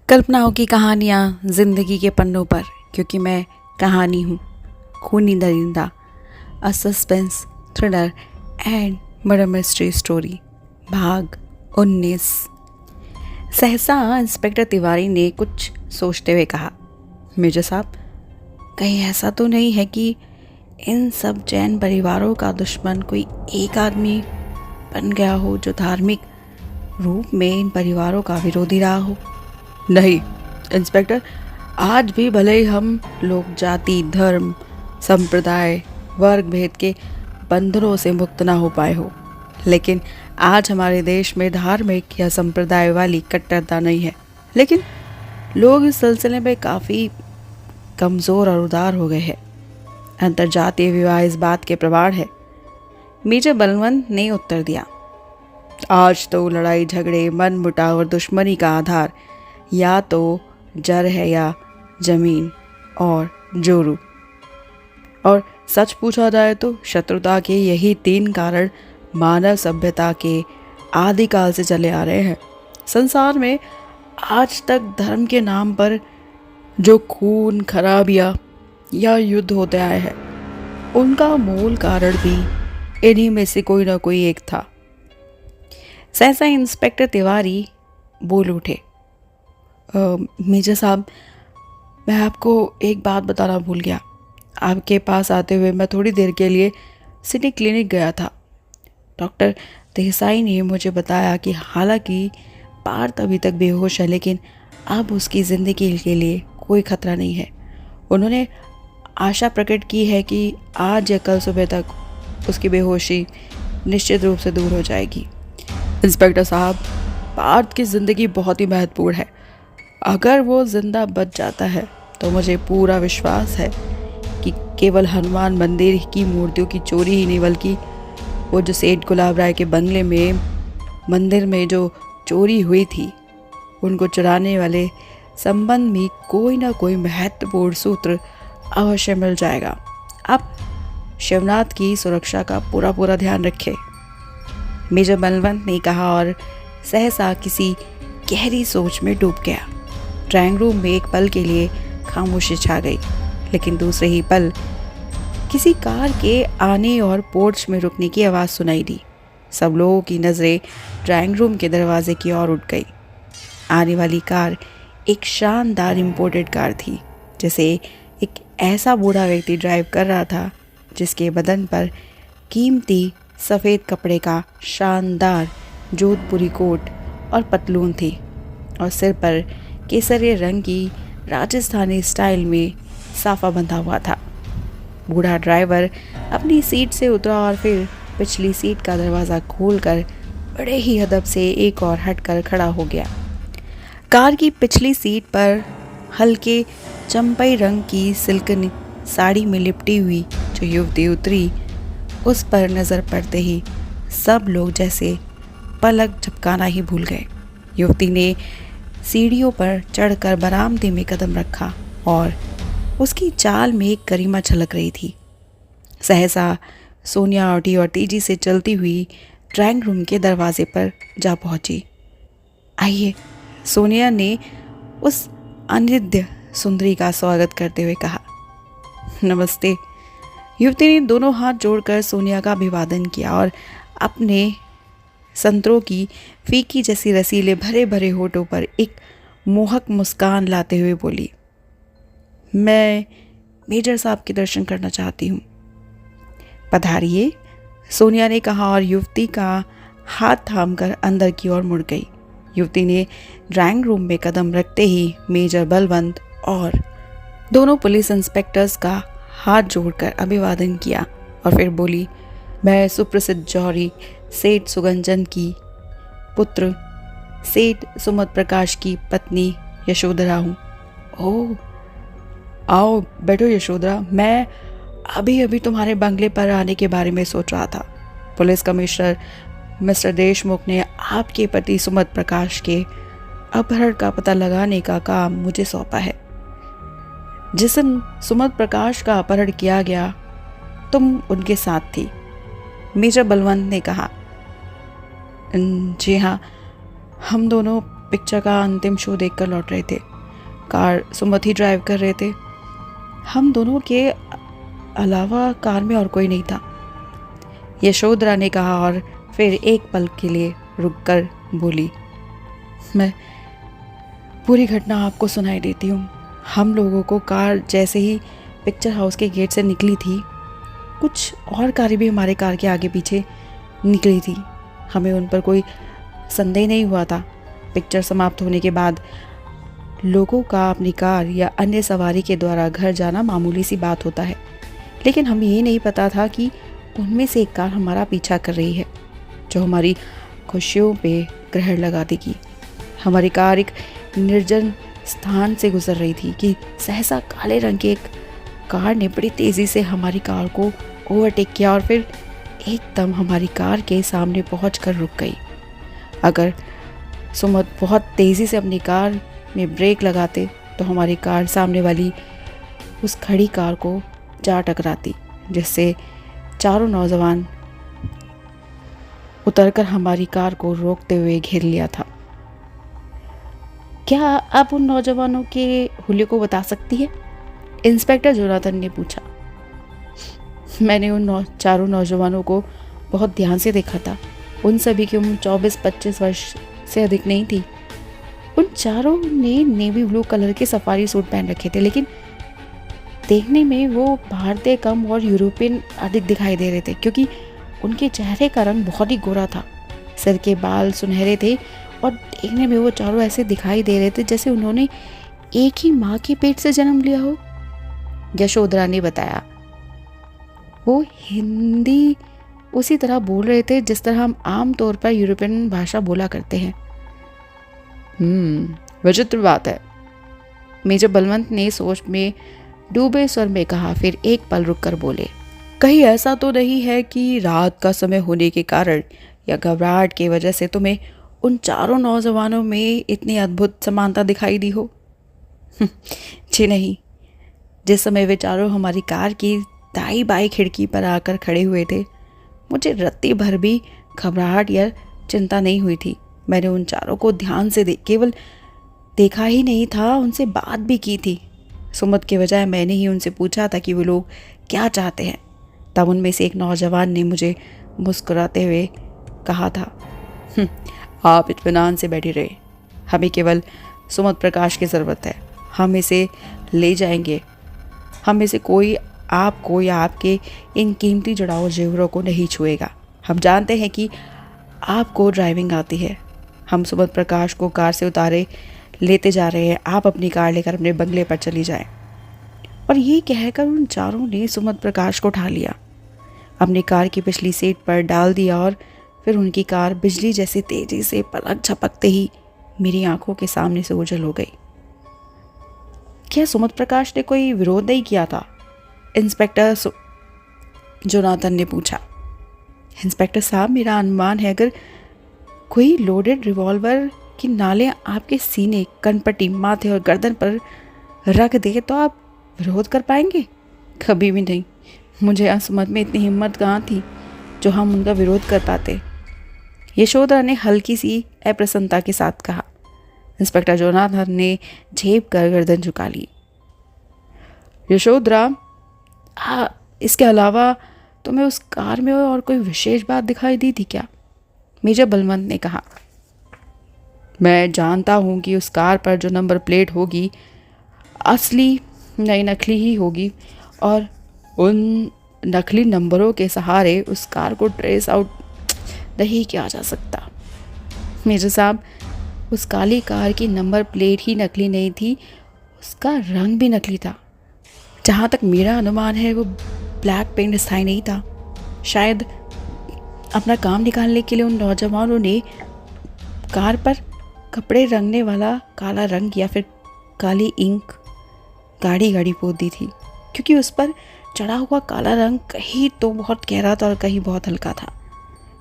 कल्पनाओं की कहानियाँ जिंदगी के पन्नों पर, क्योंकि मैं कहानी हूँ। खूनी दरिंदा, a suspense thriller and murder mystery story, भाग 19। सहसा इंस्पेक्टर तिवारी ने कुछ सोचते हुए कहा, मेजर साहब, कहीं ऐसा तो नहीं है कि इन सब जैन परिवारों का दुश्मन कोई एक आदमी बन गया हो जो धार्मिक रूप में इन परिवारों का विरोधी रहा हो? नहीं इंस्पेक्टर, आज भी भले ही हम लोग जाति, धर्म, संप्रदाय, वर्ग भेद के बंधनों से मुक्त ना हो पाए हो, लेकिन आज हमारे देश में धार्मिक या संप्रदाय वाली कट्टरता नहीं है। लेकिन लोग इस सिलसिले में काफ़ी कमज़ोर और उदार हो गए हैं। अंतर्जातीय विवाह इस बात के प्रमाण है। मेजर बलवंत ने उत्तर दिया, आज तो लड़ाई झगड़े, मन मुटाव और दुश्मनी का आधार या तो जर है या जमीन और जोरू। और सच पूछा जाए तो शत्रुता के यही 3 कारण मानव सभ्यता के आदिकाल से चले आ रहे हैं। संसार में आज तक धर्म के नाम पर जो खून खराबियाँ या युद्ध होते आए हैं, उनका मूल कारण भी इन्हीं में से कोई ना कोई एक था। सहसा इंस्पेक्टर तिवारी बोल उठे, मेजर साहब, मैं आपको एक बात बताना भूल गया। आपके पास आते हुए मैं थोड़ी देर के लिए सिटी क्लिनिक गया था। डॉक्टर देसाई ने मुझे बताया कि हालांकि पार्थ अभी तक बेहोश है, लेकिन अब उसकी ज़िंदगी के लिए कोई खतरा नहीं है। उन्होंने आशा प्रकट की है कि आज या कल सुबह तक उसकी बेहोशी निश्चित रूप से दूर हो जाएगी। इंस्पेक्टर साहब, पार्थ की ज़िंदगी बहुत ही महत्वपूर्ण है। अगर वो जिंदा बच जाता है तो मुझे पूरा विश्वास है कि केवल हनुमान मंदिर की मूर्तियों की चोरी ही नहीं, बल्कि वो जो सेठ गुलाब राय के बंगले में मंदिर में जो चोरी हुई थी, उनको चुराने वाले संबंध में कोई ना कोई महत्वपूर्ण सूत्र अवश्य मिल जाएगा। आप शिवनाथ की सुरक्षा का पूरा ध्यान रखें, मेजर बलवंत ने कहा और सहसा किसी गहरी सोच में डूब गया। ड्राइंग रूम में एक पल के लिए खामोशी छा गई, लेकिन दूसरे ही पल किसी कार के आने और पोर्च में रुकने की आवाज़ सुनाई दी। सब लोगों की नज़रें ड्राइंग रूम के दरवाजे की ओर उठ गई। आने वाली कार एक शानदार इंपोर्टेड कार थी, जिसे एक ऐसा बूढ़ा व्यक्ति ड्राइव कर रहा था जिसके बदन पर कीमती सफ़ेद कपड़े का शानदार जोधपुरी कोट और पतलून थी, और सिर पर केसरिया रंग की राजस्थानी स्टाइल में साफा बंधा हुआ था। बूढ़ा ड्राइवर अपनी सीट से उतरा और फिर पिछली सीट का दरवाज़ा खोलकर बड़े ही अदब से एक और हटकर खड़ा हो गया। कार की पिछली सीट पर हल्के चंपई रंग की सिल्क साड़ी में लिपटी हुई जो युवती उतरी, उस पर नज़र पड़ते ही सब लोग जैसे पलक झपकाना ही भूल गए। युवती ने सीढ़ियों पर चढ़कर बरामदे में कदम रखा और उसकी चाल में एक गरिमा झलक रही थी। सहसा सोनिया उठी और तेजी से चलती हुई ड्राइंग रूम के दरवाजे पर जा पहुंची। आइए, सोनिया ने उस अनिद्य सुंदरी का स्वागत करते हुए कहा। नमस्ते। युवती ने दोनों हाथ जोड़कर सोनिया का अभिवादन किया और अपने संतरों की फीकी जैसी रसीले भरे भरे होठों पर एक मोहक मुस्कान लाते हुए बोली, मैं मेजर साहब के दर्शन करना चाहती हूँ। पधारिए, सोनिया ने कहा और युवती का हाथ थामकर अंदर की ओर मुड़ गई। युवती ने ड्राइंग रूम में कदम रखते ही मेजर बलवंत और दोनों पुलिस इंस्पेक्टर्स का हाथ जोड़कर अभिवादन किया और फिर बोली, मैं सुप्रसिद्ध जौहरी सेठ सुगंजन की पुत्र सेठ सुमत प्रकाश की पत्नी यशोधरा हूँ। ओह, आओ बैठो यशोधरा, मैं अभी तुम्हारे बंगले पर आने के बारे में सोच रहा था। पुलिस कमिश्नर मिस्टर देशमुख ने आपके पति सुमत प्रकाश के अपहरण का पता लगाने का काम मुझे सौंपा है। जिस दिन सुमत प्रकाश का अपहरण किया गया, तुम उनके साथ थी, मेजर बलवंत ने कहा। जी हाँ, हम दोनों पिक्चर का अंतिम शो देखकर लौट रहे थे। कार सुमत ही ड्राइव कर रहे थे। हम दोनों के अलावा कार में और कोई नहीं था, यशोधरा ने कहा और फिर एक पल के लिए रुककर बोली, मैं पूरी घटना आपको सुनाई देती हूँ। हम लोगों को कार जैसे ही पिक्चर हाउस के गेट से निकली थी, कुछ और कारें भी हमारे कार के आगे पीछे निकली थी। हमें उन पर कोई संदेह नहीं हुआ था। पिक्चर समाप्त होने के बाद लोगों का अपनी कार या अन्य सवारी के द्वारा घर जाना मामूली सी बात होता है, लेकिन हमें ये नहीं पता था कि उनमें से एक कार हमारा पीछा कर रही है, जो हमारी खुशियों पे ग्रहण लगा देगी। हमारी कार एक निर्जन स्थान से गुजर रही थी कि सहसा काले रंग की एक कार ने बड़ी तेज़ी से हमारी कार को ओवरटेक किया और फिर एकदम हमारी कार के सामने पहुंचकर रुक गई। अगर सुमत बहुत तेज़ी से अपनी कार में ब्रेक लगाते तो हमारी कार सामने वाली उस खड़ी कार को जा टकराती, जिससे चारों नौजवान उतरकर हमारी कार को रोकते हुए घेर लिया था। क्या आप उन नौजवानों के हुलिये को बता सकती है? इंस्पेक्टर जोनाथन ने पूछा। मैंने उन चारों नौजवानों को बहुत ध्यान से देखा था। उन सभी की उम्र 24-25 वर्ष से अधिक नहीं थी। उन चारों ने नेवी ब्लू कलर के सफारी सूट पहन रखे थे, लेकिन देखने में वो भारतीय कम और यूरोपियन अधिक दिखाई दे रहे थे, क्योंकि उनके चेहरे का रंग बहुत ही गोरा था। सिर के बाल सुनहरे थे और देखने में वो चारों ऐसे दिखाई दे रहे थे जैसे उन्होंने एक ही माँ के पेट से जन्म लिया हो। यशोधरा ने बताया। वो हिंदी उसी तरह बोल रहे थे जिस तरह हम आम तौर पर यूरोपियन भाषा बोला करते हैं। विचित्र बात है, मेजर बलवंत ने सोच में डूबे स्वर में कहा, फिर एक पल रुककर बोले, कहीं ऐसा तो नहीं है कि रात का समय होने के कारण या घबराहट की वजह से तुम्हें उन चारों नौजवानों में इतनी अद्भुत समानता दिखाई दी हो? जी नहीं, जिस समय वे चारों हमारी कार की दाई बाई खिड़की पर आकर खड़े हुए थे, मुझे रत्ती भर भी घबराहट या चिंता नहीं हुई थी। मैंने उन चारों को ध्यान से केवल देखा ही नहीं था, उनसे बात भी की थी। सुमत के बजाय मैंने ही उनसे पूछा था कि वो लोग क्या चाहते हैं। तब उनमें से एक नौजवान ने मुझे मुस्कुराते हुए कहा था, आप इत्मीनान से बैठे रहे, हमें केवल सुमत प्रकाश की ज़रूरत है। हम इसे ले जाएंगे। हम में से कोई आपको या आपके इन कीमती जुड़ाव जेवरों को नहीं छुएगा। हम जानते हैं कि आपको ड्राइविंग आती है। हम सुमत प्रकाश को कार से उतारे लेते जा रहे हैं। आप अपनी कार लेकर अपने बंगले पर चली जाएं। और ये कहकर उन चारों ने सुमत प्रकाश को उठा लिया, अपनी कार की पिछली सीट पर डाल दिया और फिर उनकी कार बिजली जैसी तेजी से पलक झपकते ही मेरी आंखों के सामने से ओझल हो गई। क्या सुमत प्रकाश ने कोई विरोध नहीं किया था? इंस्पेक्टर जोनाथन ने पूछा। इंस्पेक्टर साहब, मेरा अनुमान है अगर कोई लोडेड रिवॉल्वर की नाले आपके सीने, कनपट्टी, माथे और गर्दन पर रख दे तो आप विरोध कर पाएंगे? कभी भी नहीं। मुझे असमत में इतनी हिम्मत कहाँ थी जो हम उनका विरोध कर पाते। यशोधरा ने हल्की सी अप्रसन्नता के साथ कहा। इंस्पेक्टर जोनाथन ने झेप कर गर्दन झुका ली। यशोधरा, इसके अलावा तुम्हें उस कार में और कोई विशेष बात दिखाई दी थी क्या? मेजर बलवंत ने कहा। मैं जानता हूँ कि उस कार पर जो नंबर प्लेट होगी असली नहीं नकली ही होगी और उन नकली नंबरों के सहारे उस कार को ट्रेस आउट नहीं किया जा सकता। मेजर साहब, उस काली कार की नंबर प्लेट ही नकली नहीं थी, उसका रंग भी नकली था। जहाँ तक मेरा अनुमान है वो ब्लैक पेंट स्थायी नहीं था। शायद अपना काम निकालने के लिए उन नौजवानों ने कार पर कपड़े रंगने वाला काला रंग या फिर काली इंक गाढ़ी गाढ़ी पोत दी थी, क्योंकि उस पर चढ़ा हुआ काला रंग कहीं तो बहुत गहरा था और कहीं बहुत हल्का था,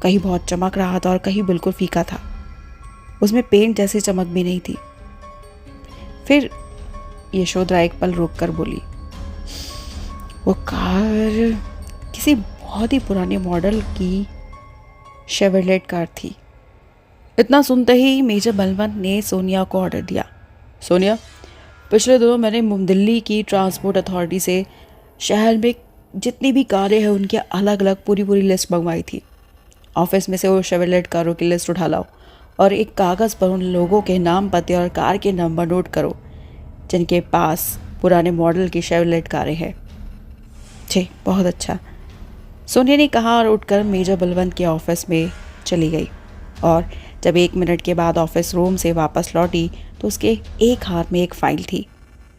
कहीं बहुत चमक रहा था और कहीं बिल्कुल फीका था। उसमें पेंट जैसी चमक भी नहीं थी। फिर यशोधरा एक पल रुक कर बोली, वो कार किसी बहुत ही पुराने मॉडल की शेवरलेट कार थी। इतना सुनते ही मेजर बलवंत ने सोनिया को ऑर्डर दिया। सोनिया, पिछले दिनों मैंने दिल्ली की ट्रांसपोर्ट अथॉरिटी से शहर में जितनी भी कारें हैं उनकी अलग अलग पूरी लिस्ट मंगवाई थी। ऑफिस में से वो शेवरलेट कारों की लिस्ट उठा लाओ और एक कागज़ पर उन लोगों के नाम, पते और कार के नंबर नोट करो जिनके पास पुराने मॉडल की शेवरलेट कारें हैं। जी, बहुत अच्छा, सोनिया ने कहा और उठकर मेजर बलवंत के ऑफिस में चली गई। और जब 1 मिनट के बाद ऑफिस रूम से वापस लौटी तो उसके एक हाथ में एक फाइल थी।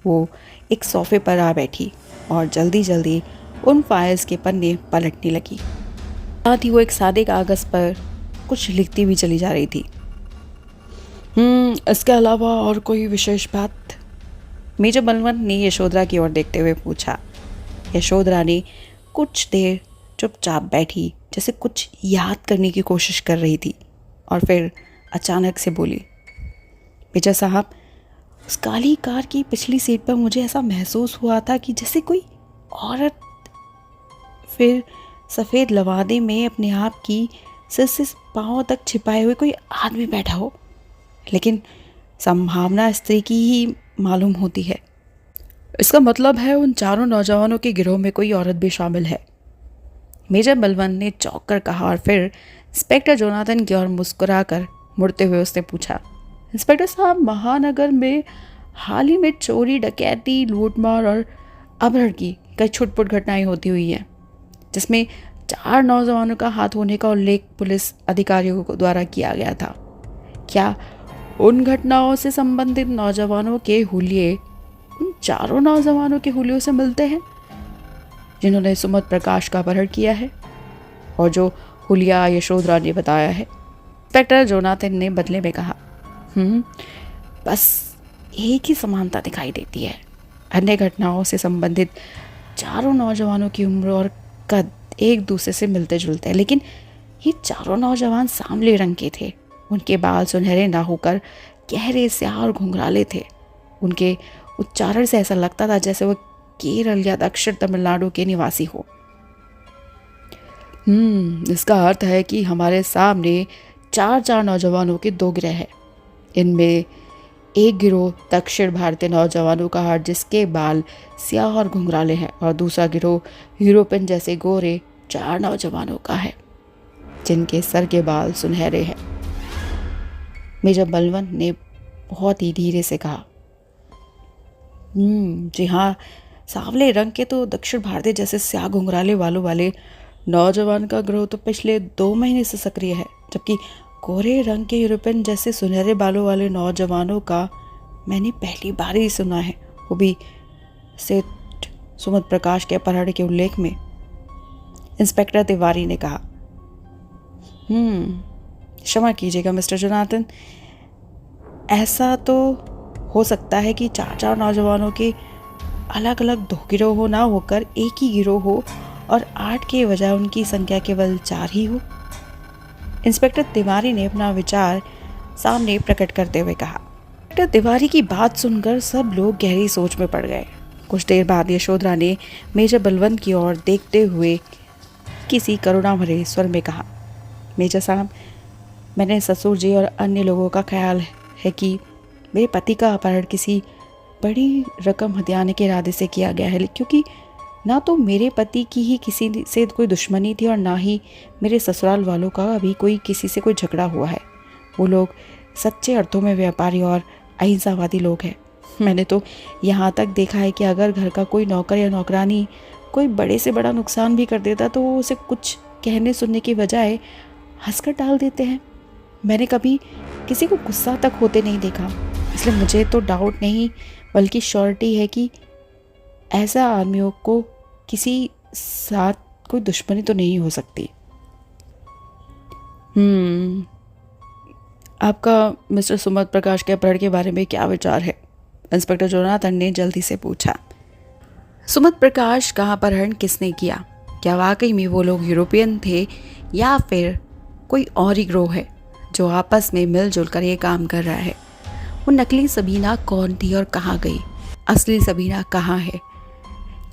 वो एक सोफे पर आ बैठी और जल्दी जल्दी उन फाइल्स के पन्ने पलटने लगी। साथ ही वो एक सादे कागज़ पर कुछ लिखती भी चली जा रही थी। इसके अलावा और कोई विशेष बात? मेजर बलवंत ने यशोधरा की ओर देखते हुए पूछा। यशोधरा ने कुछ देर चुपचाप बैठी, जैसे कुछ याद करने की कोशिश कर रही थी, और फिर अचानक से बोली, मेजर साहब, उस काली कार की पिछली सीट पर मुझे ऐसा महसूस हुआ था कि जैसे कोई औरत, फिर सफ़ेद लवादे में अपने आप की सिर से पाँव तक छिपाए हुए कोई आदमी बैठा हो, लेकिन संभावना स्त्री की ही मालूम होती है। इसका मतलब है उन चारों नौजवानों के गिरोह में कोई औरत भी शामिल है, मेजर बलवंत ने चौंक कर कहा। और फिर इंस्पेक्टर जोनाथन की ओर मुस्कुराकर मुड़ते हुए उसने पूछा, इंस्पेक्टर साहब, महानगर में हाल ही में चोरी, डकैती, लूटमार और अपहरण की कई छुटपुट घटनाएं होती हुई हैं, जिसमें 4 नौजवानों का हाथ होने का उल्लेख पुलिस अधिकारियों द्वारा किया गया था। क्या उन घटनाओं से संबंधित नौजवानों के हुलिये उन चारों नौजवानों के हुलियों से मिलते हैं जिन्होंने सुमत प्रकाश का अपहरण किया है और जो हुलिया यशोधरा ने बताया है? इंस्पेक्टर जोनाथन ने बदले में कहा, बस एक ही समानता दिखाई देती है। अन्य घटनाओं से संबंधित चारों नौजवानों की उम्र और कद एक दूसरे से मिलते जुलते हैं, लेकिन ये चारों नौजवान सांवले रंग के थे। उनके बाल सुनहरे ना होकर गहरे स्याह और घुंघराले थे। उनके उच्चारण से ऐसा लगता था जैसे वो केरल या दक्षिण तमिलनाडु के निवासी हो। इसका अर्थ है कि हमारे सामने 4 नौजवानों के 2 गिरोह हैं। इनमें एक गिरोह दक्षिण भारतीय नौजवानों का है जिसके बाल स्याह और घुंघराले हैं, और दूसरा गिरोह यूरोपियन जैसे गोरे 4 नौजवानों का है जिनके सर के बाल सुनहरे हैं। मेजर बलवंत ने बहुत ही धीरे से कहा, जी हाँ, सांवले रंग के तो दक्षिण भारतीय जैसे स्याह घुंघराले बालों वाले नौजवान का गिरोह तो पिछले 2 महीने से सक्रिय है, जबकि गोरे रंग के यूरोपियन जैसे सुनहरे बालों वाले नौजवानों का मैंने पहली बार ही सुना है, वो भी सेठ सुमत प्रकाश के अपहरण के उल्लेख में। इंस्पेक्टर तिवारी ने कहा, क्षमा कीजिएगा मिस्टर जोनाथन, ऐसा तो हो सकता है कि 4 नौजवानों के अलग अलग 2 गिरोह हो, ना होकर एक ही गिरोह हो, और 8 के बजाय उनकी संख्या केवल 4 ही हो। इंस्पेक्टर तिवारी ने अपना विचार सामने प्रकट करते हुए कहा। इंस्पेक्टर तिवारी की बात सुनकर सब लोग गहरी सोच में पड़ गए। कुछ देर बाद यशोधरा ने मेजर बलवंत की ओर देखते हुए किसी करुणा भरे स्वर में कहा, मेजर साहब, मैंने ससुर जी और अन्य लोगों का ख्याल है कि मेरे पति का अपहरण किसी बड़ी रकम हथियाने के इरादे से किया गया है, क्योंकि ना तो मेरे पति की ही किसी से कोई दुश्मनी थी और ना ही मेरे ससुराल वालों का अभी कोई किसी से कोई झगड़ा हुआ है। वो लोग सच्चे अर्थों में व्यापारी और अहिंसावादी लोग हैं। मैंने तो यहाँ तक देखा है कि अगर घर का कोई नौकर या नौकरानी कोई बड़े से बड़ा नुकसान भी कर देता तो वो उसे कुछ कहने सुनने के बजाय हंसकर टाल देते हैं। मैंने कभी किसी को गुस्सा तक होते नहीं देखा, इसलिए मुझे तो डाउट नहीं बल्कि श्योरिटी है कि ऐसा आदमियों को किसी साथ कोई दुश्मनी तो नहीं हो सकती। आपका मिस्टर सुमत प्रकाश के अपहरण के बारे में क्या विचार है? इंस्पेक्टर जोनाथन ने जल्दी से पूछा। सुमत प्रकाश का अपहरण किसने किया? क्या वाकई में वो लोग यूरोपियन थे या फिर कोई और ही गिरोह है जो आपस में मिलजुल कर ये काम कर रहा है? वो नकली सबीना कौन थी और कहाँ गई? असली सबीना कहाँ है?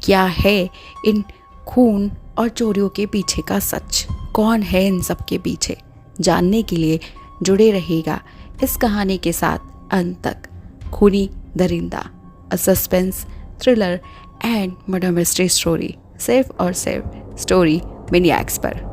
क्या है इन खून और चोरियों के पीछे का सच? कौन है इन सब के पीछे? जानने के लिए जुड़े रहिएगा इस कहानी के साथ अंत तक। खूनी दरिंदा, a suspense thriller and murder mystery story, सिर्फ और सिर्फ स्टोरी मैनिएक्स पर।